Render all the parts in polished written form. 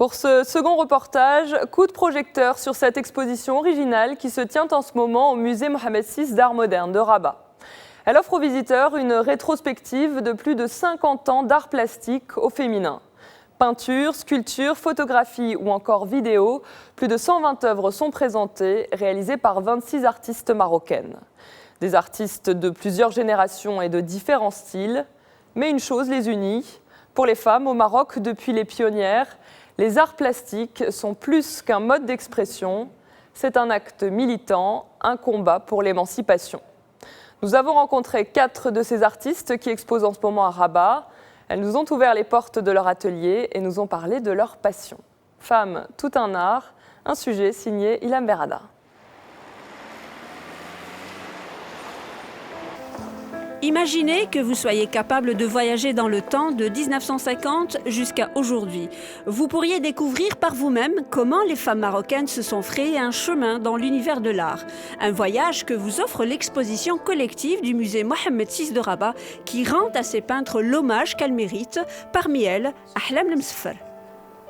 Pour ce second reportage, coup de projecteur sur cette exposition originale qui se tient en ce moment au musée Mohamed VI d'art moderne de Rabat. Elle offre aux visiteurs une rétrospective de plus de 50 ans d'art plastique au féminin. Peinture, sculpture, photographie ou encore vidéo, plus de 120 œuvres sont présentées, réalisées par 26 artistes marocaines. Des artistes de plusieurs générations et de différents styles, mais une chose les unit. Pour les femmes au Maroc, depuis les pionnières, les arts plastiques sont plus qu'un mode d'expression, c'est un acte militant, un combat pour l'émancipation. Nous avons rencontré 4 de ces artistes qui exposent en ce moment à Rabat. Elles nous ont ouvert les portes de leur atelier et nous ont parlé de leur passion. Femmes, tout un art, un sujet signé Ilham Berrada. Imaginez que vous soyez capable de voyager dans le temps de 1950 jusqu'à aujourd'hui. Vous pourriez découvrir par vous-même comment les femmes marocaines se sont frayées un chemin dans l'univers de l'art. Un voyage que vous offre l'exposition collective du musée Mohamed VI de Rabat qui rend à ces peintres l'hommage qu'elles méritent, parmi elles Ahlam Lemsfer.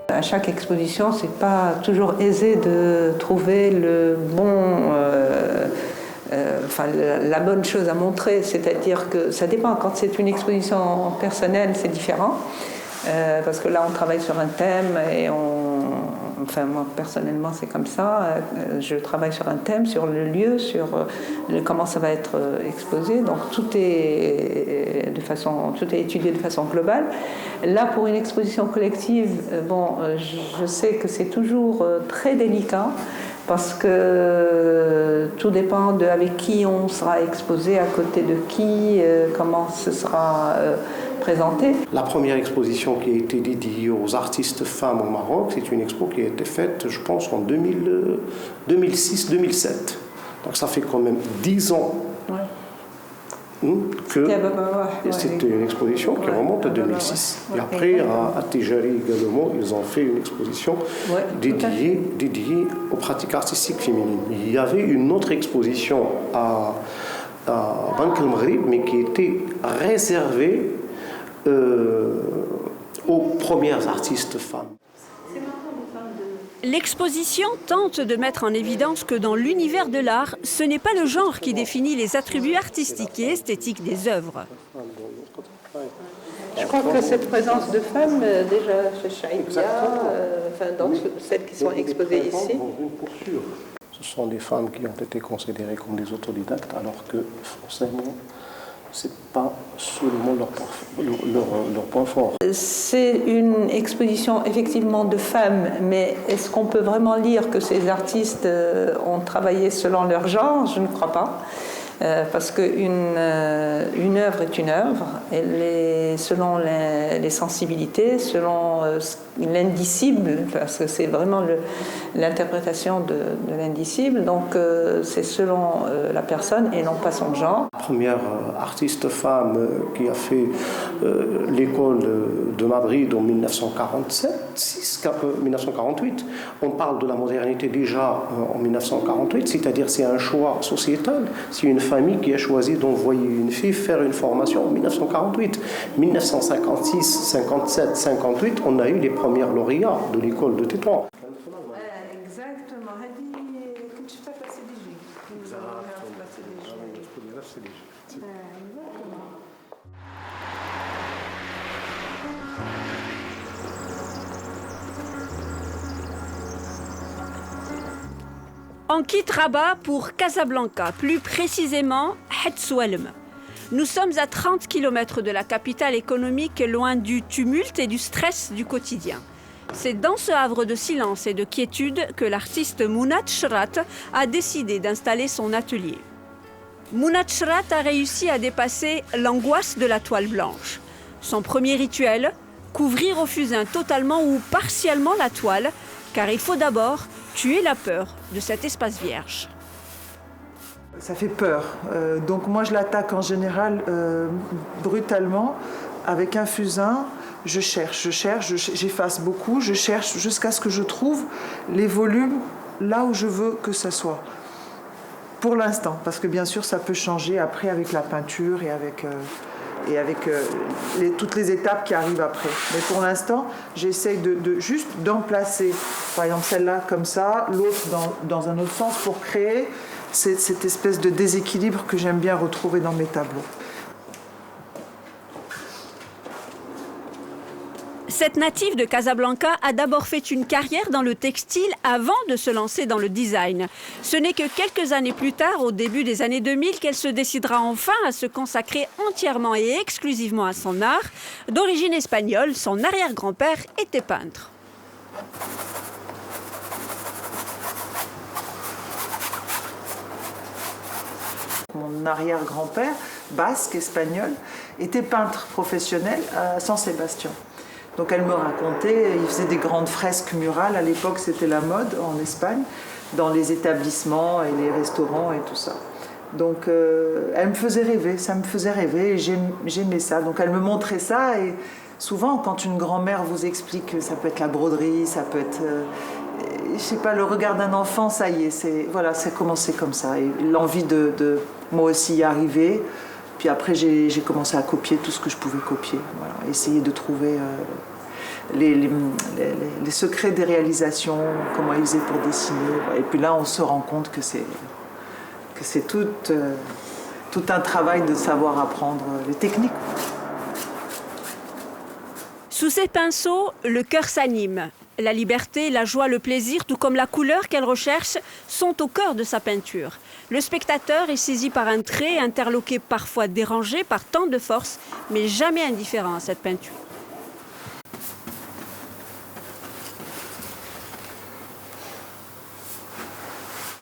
À chaque exposition, c'est pas toujours aisé de trouver le bon... la bonne chose à montrer, c'est-à-dire que ça dépend. Quand c'est une exposition personnelle, c'est différent, parce que là on travaille sur un thème et moi personnellement c'est comme ça, je travaille sur un thème, sur le lieu, sur comment ça va être exposé, donc tout est étudié de façon globale. Là pour une exposition collective, je sais que c'est toujours très délicat, parce que tout dépend de avec qui on sera exposé, à côté de qui, comment ce sera présenté. La première exposition qui a été dédiée aux artistes femmes au Maroc, c'est une expo qui a été faite, je pense, en 2006-2007. Donc ça fait quand même 10 ans. Ouais. Que c'était une exposition qui remonte à 2006. Et après, à Tijari également, ils ont fait une exposition dédiée aux pratiques artistiques féminines. Il y avait une autre exposition à Bank el-Maghrib, mais qui était réservée aux premières artistes femmes. L'exposition tente de mettre en évidence que dans l'univers de l'art, ce n'est pas le genre qui définit les attributs artistiques et esthétiques des œuvres. Je crois que cette présence de femmes, déjà chez Chaïbia, dans celles qui sont exposées ici. Ce sont des femmes qui ont été considérées comme des autodidactes, alors que forcément, ce n'est pas seulement leur point fort. C'est une exposition effectivement de femmes, mais est-ce qu'on peut vraiment dire que ces artistes ont travaillé selon leur genre? Je ne crois pas. Parce qu'une œuvre est une œuvre, elle est selon les sensibilités, selon l'indicible, parce que c'est vraiment l'interprétation de l'indicible, donc c'est selon la personne et non pas son genre. La première artiste femme qui a fait l'école de Madrid en 1948, on parle de la modernité déjà en 1948, c'est-à-dire c'est un choix sociétal, c'est une famille qui a choisi d'envoyer une fille faire une formation en 1948. 1956, 57, 58, on a eu les premières lauréats de l'école de Tétouan. Exactement. On quitte Rabat pour Casablanca, plus précisément Hetoualem. Nous sommes à 30 km de la capitale économique, loin du tumulte et du stress du quotidien. C'est dans ce havre de silence et de quiétude que l'artiste Mounat Chrat a décidé d'installer son atelier. Mounat Chrat a réussi à dépasser l'angoisse de la toile blanche. Son premier rituel, couvrir au fusain totalement ou partiellement la toile, car il faut d'abord tuer la peur de cet espace vierge. Ça fait peur, donc moi je l'attaque en général brutalement avec un fusain. Je cherche, j'efface beaucoup, je cherche jusqu'à ce que je trouve les volumes là où je veux que ça soit. Pour l'instant, parce que bien sûr ça peut changer après avec la peinture et avec et avec toutes les étapes qui arrivent après. Mais pour l'instant, j'essaye juste d'emplacer, par exemple celle-là comme ça, l'autre dans un autre sens pour créer cette espèce de déséquilibre que j'aime bien retrouver dans mes tableaux. Cette native de Casablanca a d'abord fait une carrière dans le textile avant de se lancer dans le design. Ce n'est que quelques années plus tard, au début des années 2000, qu'elle se décidera enfin à se consacrer entièrement et exclusivement à son art. D'origine espagnole, son arrière-grand-père était peintre. Mon arrière-grand-père, basque, espagnol, était peintre professionnel à San Sebastián. Donc elle me racontait, il faisait des grandes fresques murales, à l'époque c'était la mode en Espagne, dans les établissements et les restaurants et tout ça. Donc elle me faisait rêver, ça me faisait rêver et j'aimais ça. Donc elle me montrait ça et souvent quand une grand-mère vous explique que ça peut être la broderie, ça peut être... je sais pas, le regard d'un enfant, ça y est, voilà, c'est commencé comme ça. Et l'envie de moi aussi y arriver. Puis après, j'ai commencé à copier tout ce que je pouvais copier. Voilà, essayer de trouver les secrets des réalisations, comment ils faisaient pour dessiner. Et puis là, on se rend compte que c'est tout un travail de savoir apprendre les techniques. Sous ses pinceaux, le cœur s'anime. La liberté, la joie, le plaisir, tout comme la couleur qu'elle recherche, sont au cœur de sa peinture. Le spectateur est saisi par un trait, interloqué, parfois dérangé par tant de force, mais jamais indifférent à cette peinture.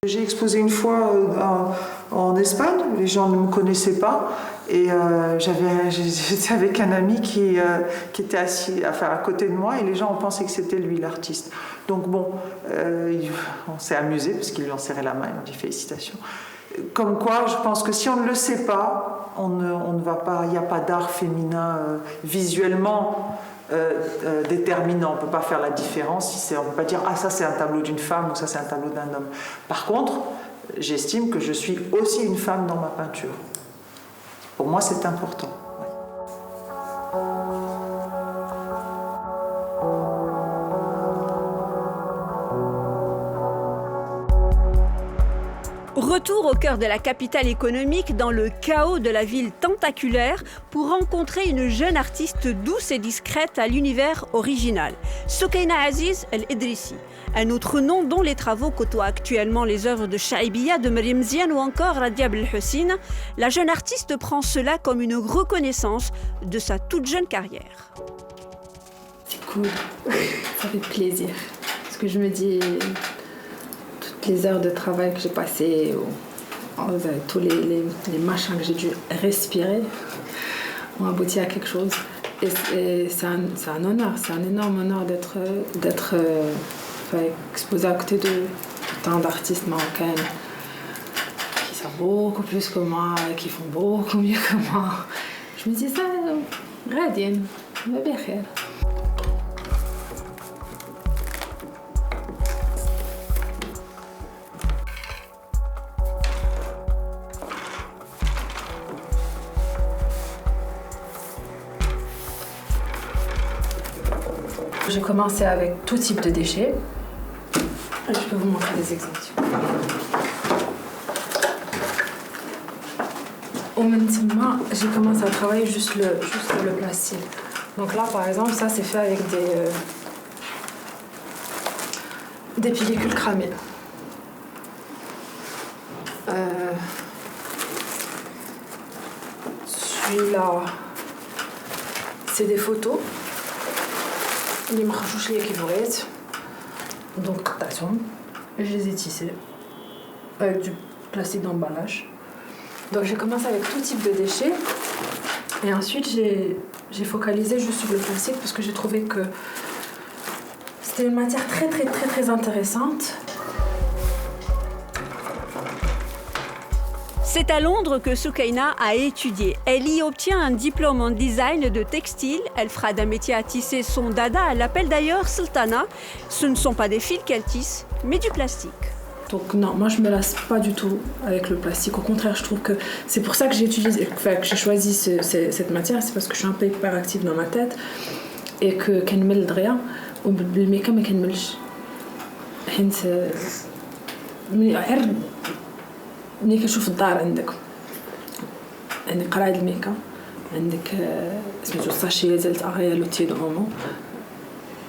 J'ai exposé une fois en Espagne, les gens ne me connaissaient pas et j'étais avec un ami qui était assis à côté de moi et les gens ont pensé que c'était lui l'artiste. Donc bon, on s'est amusé parce qu'il lui en serrait la main, il m'a dit félicitations. Comme quoi, je pense que si on ne le sait pas, on ne va pas, il n'y a pas d'art féminin visuellement déterminant. On ne peut pas faire la différence. On ne peut pas dire « Ah, ça c'est un tableau d'une femme » ou « ça c'est un tableau d'un homme ». Par contre, j'estime que je suis aussi une femme dans ma peinture. Pour moi, c'est important. Retour au cœur de la capitale économique, dans le chaos de la ville tentaculaire, pour rencontrer une jeune artiste douce et discrète à l'univers original, Soukaina Aziz El-Idrissi. Un autre nom dont les travaux côtoient actuellement les œuvres de Chaibiya, de Maryam Ziane ou encore Radia Belhoussine. La jeune artiste prend cela comme une reconnaissance de sa toute jeune carrière. C'est cool, ça fait plaisir. Parce que je me dis... les heures de travail que j'ai passées, tous les machins que j'ai dû respirer ont abouti à quelque chose. Et c'est un honneur, c'est un énorme honneur d'être exposé à côté de tant d'artistes marocaines qui savent beaucoup plus que moi, qui font beaucoup mieux que moi. Je me dis ça, غاديين, ما بخير. J'ai commencé avec tout type de déchets. Je peux vous montrer des exemples. Au même moment, j'ai commencé à travailler juste le plastique. Donc là, par exemple, ça c'est fait avec des pellicules cramées. Celui-là, c'est des photos. اللي ما خرجوش ليا كيف بغيت دونك قطعتهم je les ai tissés avec du plastique d'emballage. Donc j'ai commencé avec tout type de déchets et ensuite j'ai focalisé juste sur le plastique parce que j'ai trouvé que c'était une matière très intéressante. C'est à Londres que Soukaina a étudié. Elle y obtient un diplôme en design de textile. Elle fera d'un métier à tisser son dada. Elle l'appelle d'ailleurs Sultana. Ce ne sont pas des fils qu'elle tisse, mais du plastique. Donc non, moi je me lasse pas du tout avec le plastique. Au contraire, je trouve que c'est pour ça que j'ai choisi cette matière, c'est parce que je suis un peu hyperactive dans ma tête et que كنمل دغيا وبالميكا ما كنملش. حيت ملي كنشوف الدار عندك قراعه الميكا، عندك سميتو الساشيه ديال اغيالو تي اومو،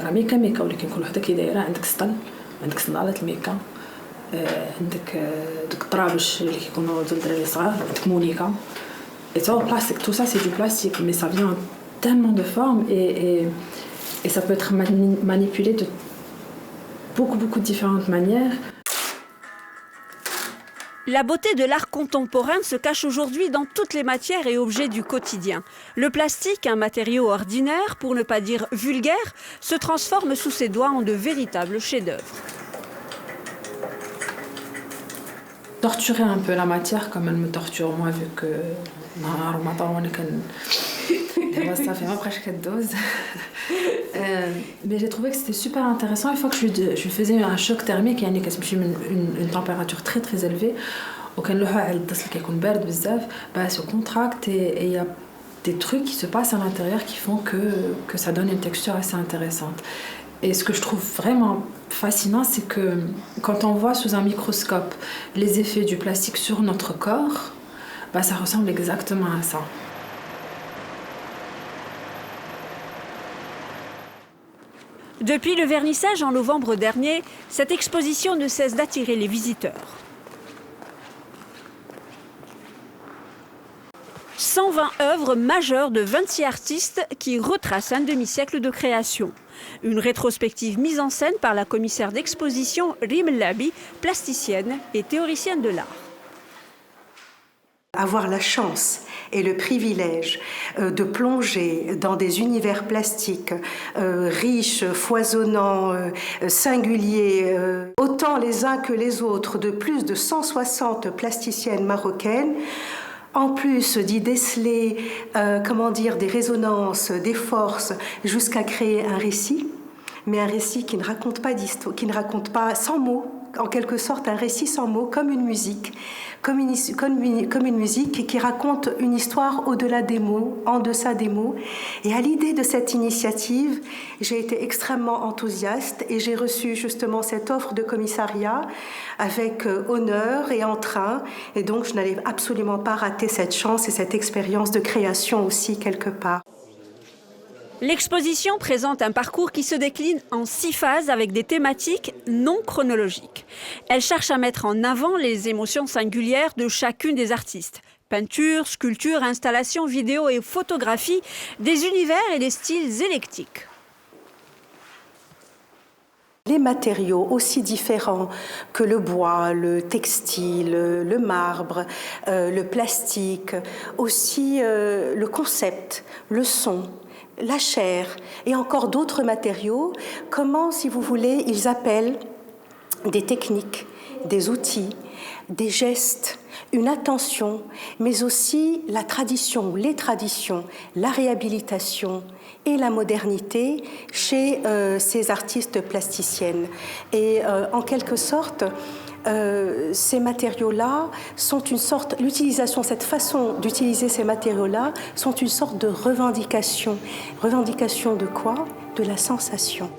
راه ميكا ولكن كل وحده كي دايره، عندك سطل، عندك صندالات الميكا، عندك دوك الطرابش اللي كيكونوا ديال الدراري الصغار، عندك مونيكا et tout plastique, tout ça c'est du plastique, mais ça vient tellement de formes et ça peut être manipulé de beaucoup de différentes manières. La beauté de l'art contemporain se cache aujourd'hui dans toutes les matières et objets du quotidien. Le plastique, un matériau ordinaire, pour ne pas dire vulgaire, se transforme sous ses doigts en de véritables chefs-d'œuvre. Torturer un peu la matière comme elle me torture moi, vu que ça fait presque une dose. Mais j'ai trouvé que c'était super intéressant. Une fois que je faisais un choc thermique, يعني كتمشي une température très élevée, وكان لوحة على الدس اللي كيكون بارد بزاف، se contracte et il y a des trucs qui se passent à l'intérieur qui font que ça donne une texture assez intéressante. Et ce que je trouve vraiment fascinant, c'est que quand on voit sous un microscope les effets du plastique sur notre corps, ça ressemble exactement à ça. Depuis le vernissage en novembre dernier, cette exposition ne cesse d'attirer les visiteurs. 120 œuvres majeures de 26 artistes qui retracent un demi-siècle de création. Une rétrospective mise en scène par la commissaire d'exposition Rim Labi, plasticienne et théoricienne de l'art. Avoir la chance et le privilège de plonger dans des univers plastiques riches, foisonnants, singuliers, autant les uns que les autres, de plus de 160 plasticiennes marocaines, en plus d'y déceler des résonances, des forces, jusqu'à créer un récit, mais un récit qui ne raconte pas d'histoire, qui ne raconte pas sans mots, en quelque sorte un récit sans mots, comme une musique, comme une musique qui raconte une histoire au-delà des mots, en deçà des mots. Et à l'idée de cette initiative, j'ai été extrêmement enthousiaste et j'ai reçu justement cette offre de commissariat avec honneur et entrain. Et donc je n'allais absolument pas rater cette chance et cette expérience de création aussi quelque part. L'exposition présente un parcours qui se décline en 6 phases avec des thématiques non chronologiques. Elle cherche à mettre en avant les émotions singulières de chacune des artistes. Peinture, sculpture, installation, vidéo et photographie, des univers et des styles éclectiques. Les matériaux aussi différents que le bois, le textile, le marbre, le plastique, aussi le concept, le son, la chair et encore d'autres matériaux, comment, si vous voulez, ils appellent des techniques, des outils, des gestes, une attention, mais aussi la tradition, les traditions, la réhabilitation et la modernité chez ces artistes plasticiennes. Et en quelque sorte, ces matériaux-là sont une sorte, l'utilisation, cette façon d'utiliser ces matériaux-là sont une sorte de revendication. Revendication de quoi? De la sensation.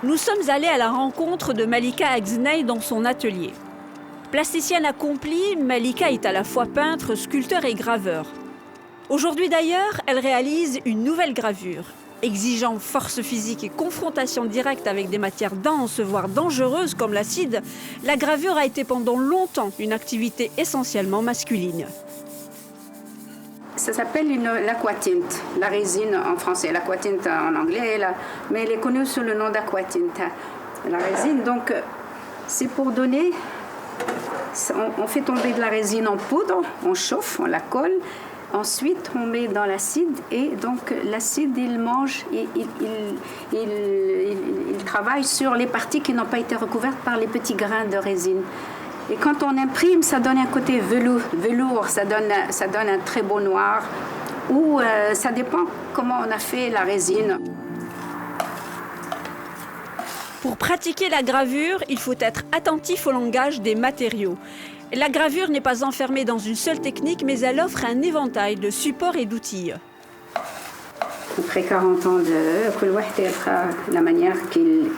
Nous sommes allés à la rencontre de Malika Agznei dans son atelier. Plasticienne accomplie, Malika est à la fois peintre, sculpteur et graveur. Aujourd'hui d'ailleurs, elle réalise une nouvelle gravure. Exigeant force physique et confrontation directe avec des matières denses, voire dangereuses comme l'acide, la gravure a été pendant longtemps une activité essentiellement masculine. Ça s'appelle l'aquatinte, la résine en français, l'aquatinte en anglais, mais elle est connue sous le nom d'aquatinte. La résine, donc, c'est pour donner... On fait tomber de la résine en poudre, on chauffe, on la colle. Ensuite, on met dans l'acide et donc l'acide, il mange, il travaille sur les parties qui n'ont pas été recouvertes par les petits grains de résine. Et quand on imprime, ça donne un côté velours, ça donne un très beau noir ou ça dépend comment on a fait la résine. Pour pratiquer la gravure, il faut être attentif au langage des matériaux. La gravure n'est pas enfermée dans une seule technique, mais elle offre un éventail de supports et d'outils. Après 40 ans de la manière qui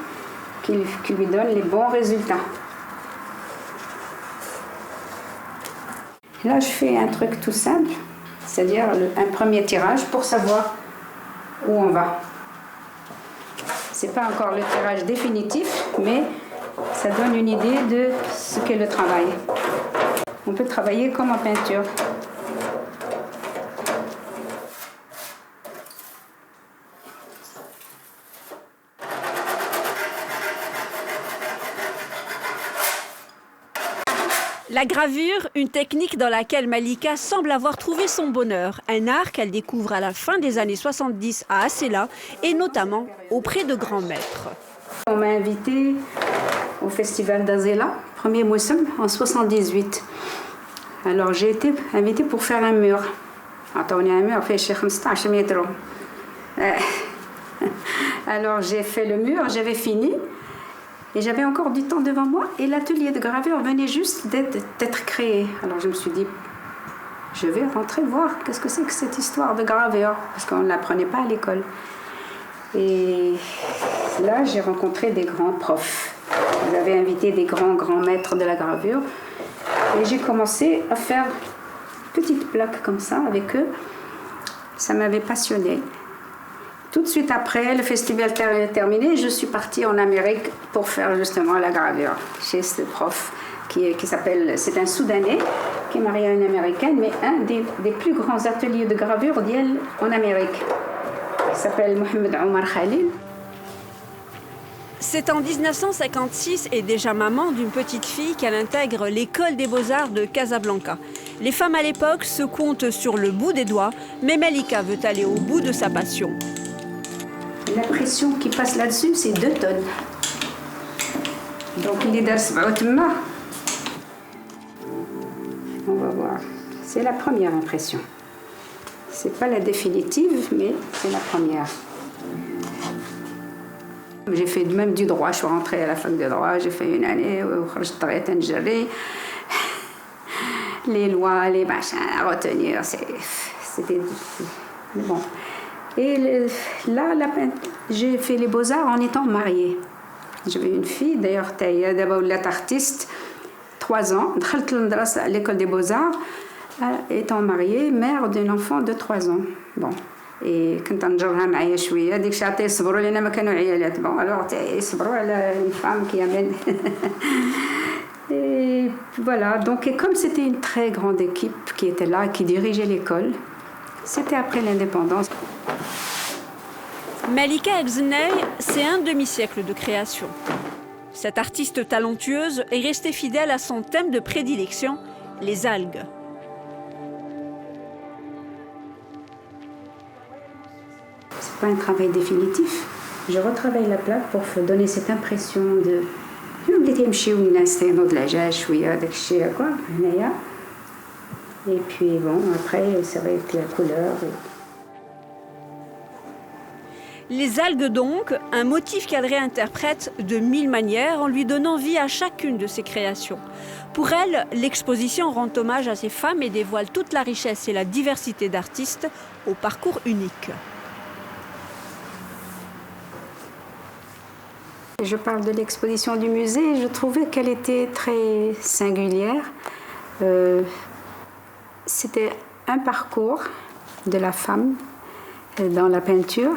lui donne les bons résultats. Là, je fais un truc tout simple, c'est-à-dire un premier tirage pour savoir où on va. Ce n'est pas encore le tirage définitif, mais ça donne une idée de ce qu'est le travail. On peut travailler comme en peinture. La gravure, une technique dans laquelle Malika semble avoir trouvé son bonheur, un art qu'elle découvre à la fin des années 70 à Asséla et notamment auprès de grands maîtres. On m'a invitée au festival d'Azela, premier Moussem, en 78. Alors j'ai été invitée pour faire un mur. On a un mur fait chez 15 mètres. Alors j'ai fait le mur, j'avais fini. Et j'avais encore du temps devant moi et l'atelier de gravure venait juste d'être créé. Alors je me suis dit, je vais rentrer voir qu'est-ce que c'est que cette histoire de gravure, parce qu'on ne l'apprenait pas à l'école. Et là, j'ai rencontré des grands profs. Ils avaient invité des grands maîtres de la gravure. Et j'ai commencé à faire petites plaques comme ça avec eux. Ça m'avait passionnée. Tout de suite après, le festival terminé, je suis partie en Amérique pour faire justement la gravure chez ce prof qui s'appelle, c'est un Soudanais qui est marié à une Américaine, mais un des plus grands ateliers de gravure d'IEL en Amérique. Il s'appelle Mohamed Omar Khalil. C'est en 1956 et déjà maman d'une petite fille qu'elle intègre l'école des beaux-arts de Casablanca. Les femmes à l'époque se comptent sur le bout des doigts, mais Malika veut aller au bout de sa passion. La pression qui passe là-dessus, c'est 2 tonnes. Donc il est dans ce on va voir. C'est la première impression. C'est pas la définitive, mais c'est la première. J'ai fait même du droit. Je suis rentrée à la fac de droit. J'ai fait une année où je travaillais à gérer les lois, les machins à retenir. C'était bon. Et là, j'ai fait les beaux-arts en étant mariée. J'avais une fille, d'ailleurs, Taïa, d'abord l'artiste, 3 ans, à l'école des beaux-arts, étant mariée, mère d'un enfant de 3 ans. Bon. Et quand on جرها معايا شويه ديك الشيء عطيه يصبروا لنا ما كانوا عيالات bon alors يصبروا على une femme qui amène. Et voilà, donc et comme c'était une très grande équipe qui était là, qui dirigeait l'école, c'était après l'indépendance. Malika El Zenay, c'est un demi-siècle de création. Cette artiste talentueuse est restée fidèle à son thème de prédilection, les algues. C'est pas un travail définitif. Je retravaille la plaque pour donner cette impression de et puis bon, après c'est vrai que la couleur. Les algues donc, un motif qu'elle réinterprète de 1000 manières en lui donnant vie à chacune de ses créations. Pour elle, l'exposition rend hommage à ces femmes et dévoile toute la richesse et la diversité d'artistes au parcours unique. Je parle de l'exposition du musée, je trouvais qu'elle était très singulière. C'était un parcours de la femme dans la peinture,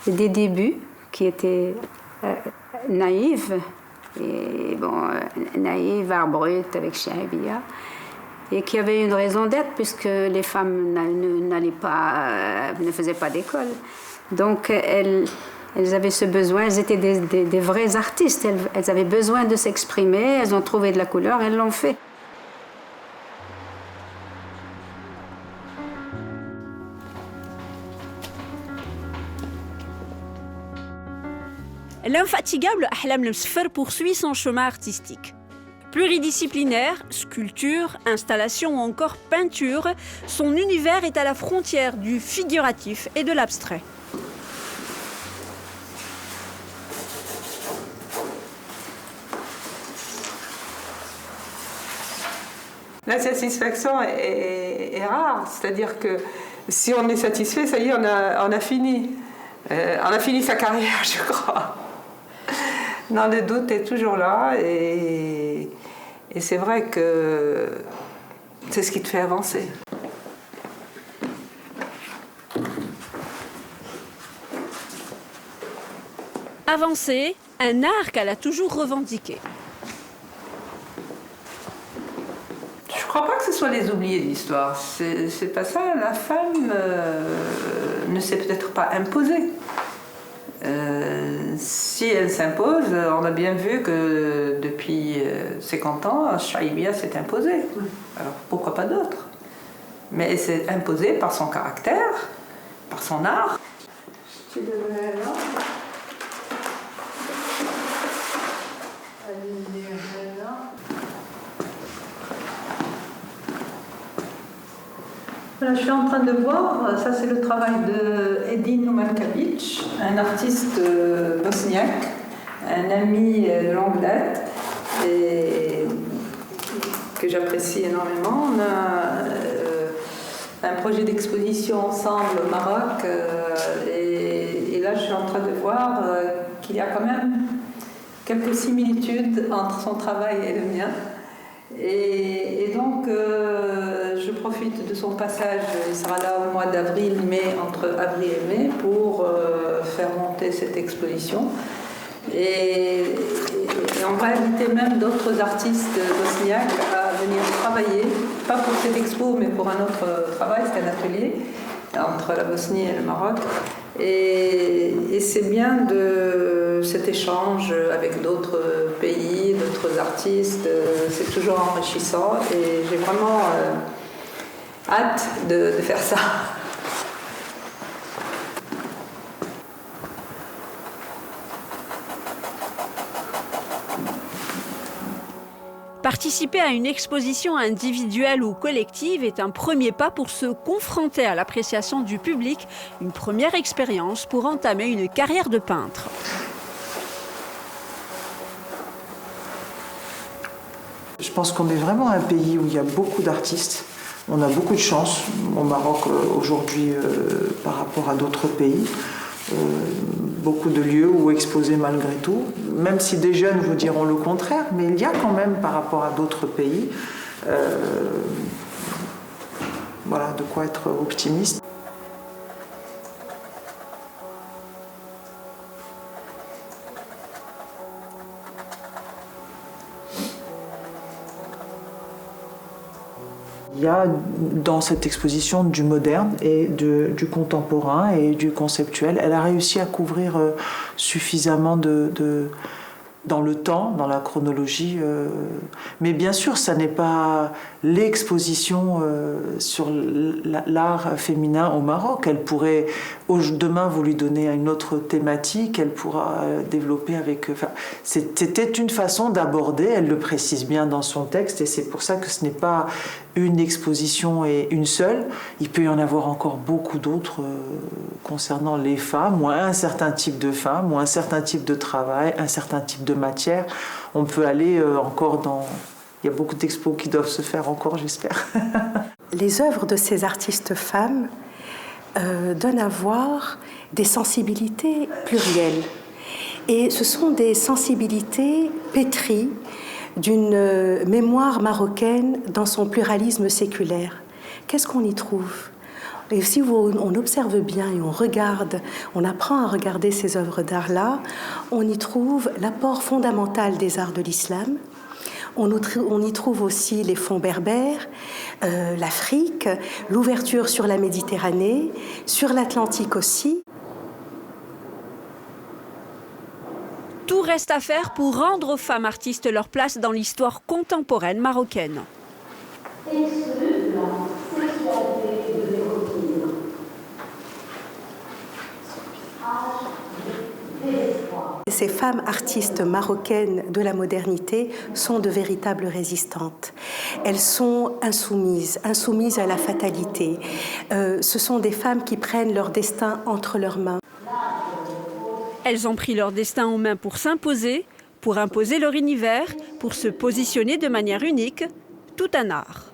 des débuts qui étaient naïves, et bon, naïves, art brut avec Chahabia, et qui avaient une raison d'être puisque les femmes ne faisaient pas d'école. Donc elles avaient ce besoin, elles étaient des vraies artistes, elles avaient besoin de s'exprimer, elles ont trouvé de la couleur, elles l'ont fait. L'infatigable Ahlam Lemsfer poursuit son chemin artistique. Pluridisciplinaire, sculpture, installation ou encore peinture, son univers est à la frontière du figuratif et de l'abstrait. La satisfaction est rare, c'est-à-dire que si on est satisfait, ça y est, on a fini. On a fini sa carrière, je crois. Non, le doute est toujours là et c'est vrai que c'est ce qui te fait avancer. Avancer, un art qu'elle a toujours revendiqué. Je ne crois pas que ce soit les oubliés de l'histoire. C'est pas ça. La femme ne s'est peut-être pas imposée. Si elle s'impose, on a bien vu que depuis 50 ans, Chahibia s'est imposée. Alors pourquoi pas d'autres? Mais elle s'est imposée par son caractère, par son art. Tu devrais là. Voilà, je suis en train de voir, ça c'est le travail de Edin Umarković, un artiste bosniaque, un ami de longue date et que j'apprécie énormément. On a un projet d'exposition ensemble au Maroc et là je suis en train de voir qu'il y a quand même quelques similitudes entre son travail et le mien. Et donc, je profite de son passage, il sera là au mois d'avril-mai, entre avril et mai, pour faire monter cette exposition. Et on va inviter même d'autres artistes bosniaques à venir travailler, pas pour cette expo, mais pour un autre travail, c'est un atelier entre la Bosnie et le Maroc. Et c'est bien de cet échange avec d'autres pays, d'autres artistes, c'est toujours enrichissant et j'ai vraiment hâte de faire ça. Participer à une exposition individuelle ou collective est un premier pas pour se confronter à l'appréciation du public, une première expérience pour entamer une carrière de peintre. Je pense qu'on est vraiment un pays où il y a beaucoup d'artistes. On a beaucoup de chance au Maroc aujourd'hui par rapport à d'autres pays. Beaucoup de lieux où exposer malgré tout, même si des jeunes vous diront le contraire, mais il y a quand même par rapport à d'autres pays, voilà, de quoi être optimiste. Il y a dans cette exposition du moderne et du contemporain et du conceptuel. Elle a réussi à couvrir suffisamment dans le temps, dans la chronologie. Mais bien sûr, ça n'est pas l'exposition sur l'art féminin au Maroc. Elle pourrait, demain, vous lui donnez une autre thématique, elle pourra développer avec... Enfin, c'était une façon d'aborder, elle le précise bien dans son texte, et c'est pour ça que ce n'est pas une exposition et une seule. Il peut y en avoir encore beaucoup d'autres concernant les femmes, ou un certain type de femmes, ou un certain type de travail, un certain type de matière. On peut aller encore dans... Il y a beaucoup d'expos qui doivent se faire encore, j'espère. Les œuvres de ces artistes femmes donnent à voir des sensibilités plurielles. Et ce sont des sensibilités pétries d'une mémoire marocaine dans son pluralisme séculaire. Qu'est-ce qu'on y trouve ? Et si on observe bien et on regarde, on apprend à regarder ces œuvres d'art-là, on y trouve l'apport fondamental des arts de l'islam. On y trouve aussi les fonds berbères, l'Afrique, l'ouverture sur la Méditerranée, sur l'Atlantique aussi. Tout reste à faire pour rendre aux femmes artistes leur place dans l'histoire contemporaine marocaine. ces femmes artistes marocaines de la modernité sont de véritables résistantes. Elles sont insoumises à la fatalité. Ce sont des femmes qui prennent leur destin entre leurs mains. Elles ont pris leur destin en main pour s'imposer, pour imposer leur univers, pour se positionner de manière unique, tout un art.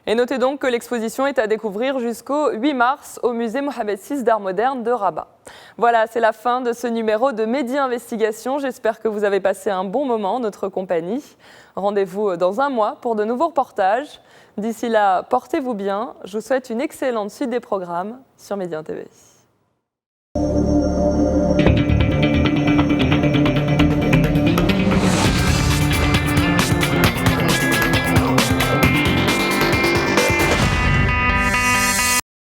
Et notez donc que l'exposition est à découvrir jusqu'au 8 mars au musée Mohamed VI d'art moderne de Rabat. Voilà, c'est la fin de ce numéro de Mehdi Investigation. J'espère que vous avez passé un bon moment en notre compagnie. Rendez-vous dans un mois pour de nouveaux reportages. D'ici là, portez-vous bien. Je vous souhaite une excellente suite des programmes sur Média TV.